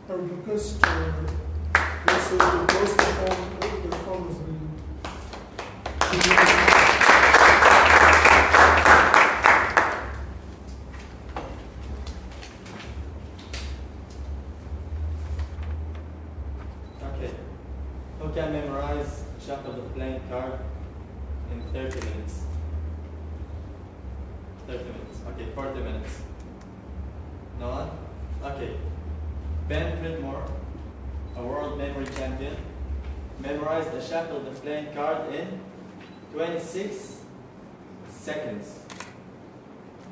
I would request also to post the form as well. Okay. Who can memorize shuffle the playing card in 30 minutes? 30 minutes. Okay, 40 minutes. No one? Okay. Ben Pridmore, a world memory champion, memorized the shuffle the playing card in 26 seconds.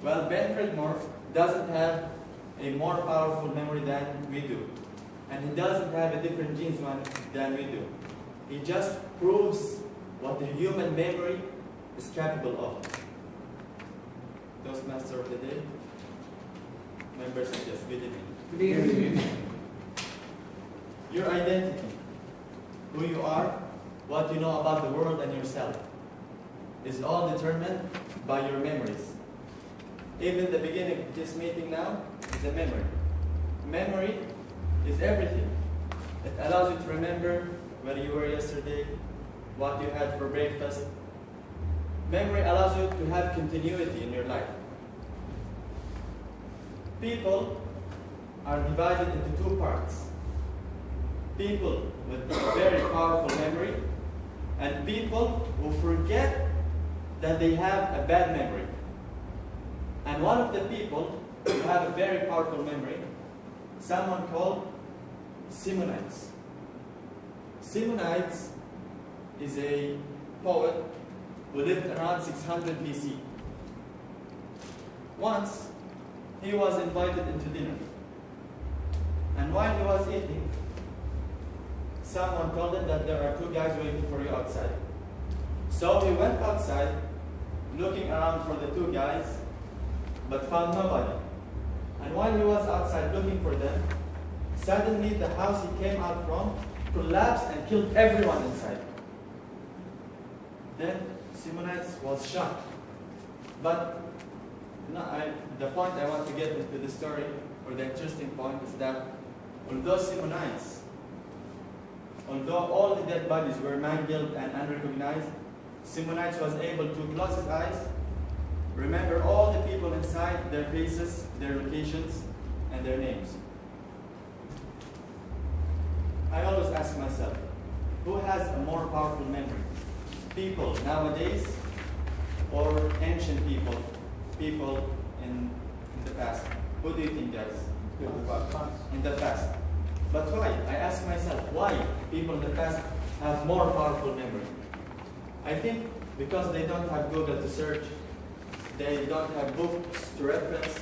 Well, Ben Pridmore doesn't have a more powerful memory than we do. And he doesn't have a different genes than we do. He just proves what the human memory is capable of. Toastmaster of the day. Members suggest good evening. Good evening. Your identity, who you are, what you know about the world and yourself, is all determined by your memories. Even the beginning of this meeting now is a memory. Memory is everything. It allows you to remember where you were yesterday, what you had for breakfast. Memory allows you to have continuity in your life. People are divided into two parts. People with very powerful memory and people who forget that they have a bad memory. And one of the people who have a very powerful memory, someone called Simonides. Simonides is a poet who lived around 600 BC. Once, he was invited into dinner. And while he was eating, someone told him that there are two guys waiting for you outside. So he went outside, looking around for the two guys, but found nobody. And while he was outside looking for them, suddenly the house he came out from collapsed and killed everyone inside. Then Simonides was shocked. But the point I want to get into the story, or the interesting point, is that although Simonides, although all the dead bodies were mangled and unrecognized, Simonides was able to close his eyes, remember all the people inside, their faces, their locations, and their names. I always ask myself, who has a more powerful memory? People nowadays or ancient people? People in the past? Who do you think, guys? In the past. But why? I ask myself, why people in the past have more powerful memory? I think because they don't have Google to search, they don't have books to reference,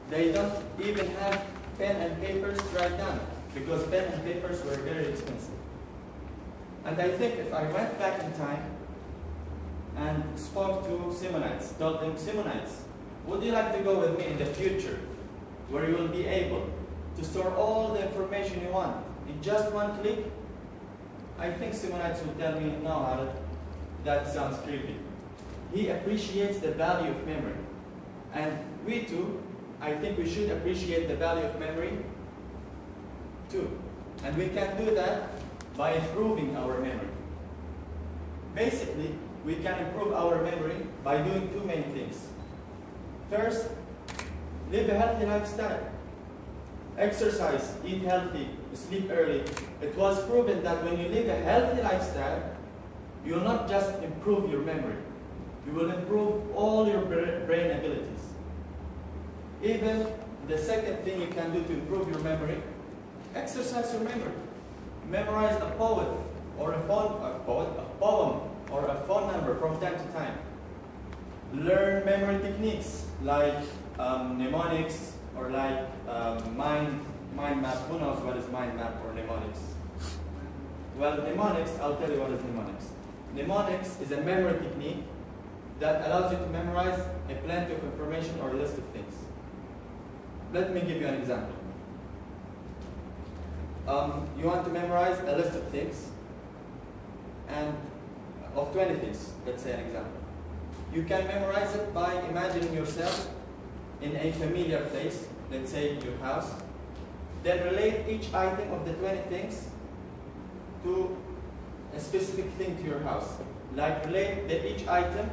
they don't even have pen and papers to write down, because pen and papers were very expensive. And I think if I went back in time and spoke to Simonides, told him, Simonides, would you like to go with me in the future, where you will be able to store all the information you want in just one click? I think Simonides will tell me, no, Hareth, that sounds creepy. He appreciates the value of memory. And we too, I think we should appreciate the value of memory too. And we can do that by improving our memory. Basically, we can improve our memory by doing two main things. First, live a healthy lifestyle. Exercise, eat healthy, sleep early. It was proven that when you live a healthy lifestyle, you will not just improve your memory, you will improve all your brain abilities. Even the second thing you can do to improve your memory, exercise your memory. Memorize a poem or a poem or a phone number from time to time. Learn memory techniques like mnemonics or like mind map. Who knows what is mind map or mnemonics? Well, mnemonics, I'll tell you what is mnemonics. Mnemonics is a memory technique that allows you to memorize a plenty of information or a list of things. Let me give you an example. You want to memorize a list of things, and of 20 things, let's say an example. You can memorize it by imagining yourself in a familiar place, let's say your house, Then relate each item of the 20 things to a specific thing to your house. Like relate each item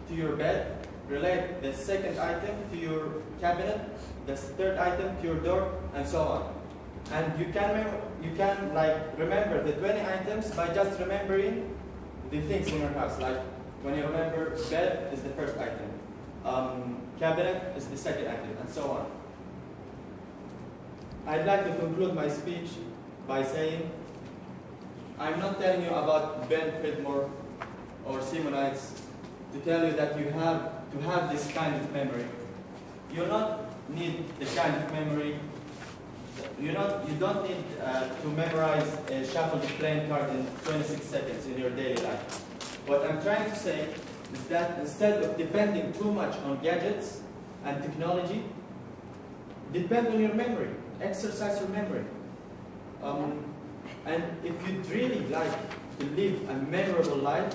to your bed, relate the second item to your cabinet, the third item to your door, and so on. And you can like remember the 20 items by just remembering the things in your house. Like when you remember bed is the first item, cabinet is the second item, and so on. I'd like to conclude my speech by saying, I'm not telling you about Ben Fidmore or Simonides to tell you that you have to have this kind of memory. You don't need the kind of memory. You don't need to memorize a shuffled playing card in 26 seconds in your daily life. What I'm trying to say is that instead of depending too much on gadgets and technology, depend on your memory. Exercise your memory. And if you'd really like to live a memorable life,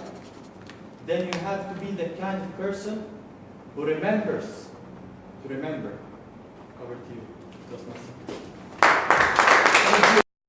then you have to be the kind of person who remembers to remember. Over to you, Toastmaster. Thank you.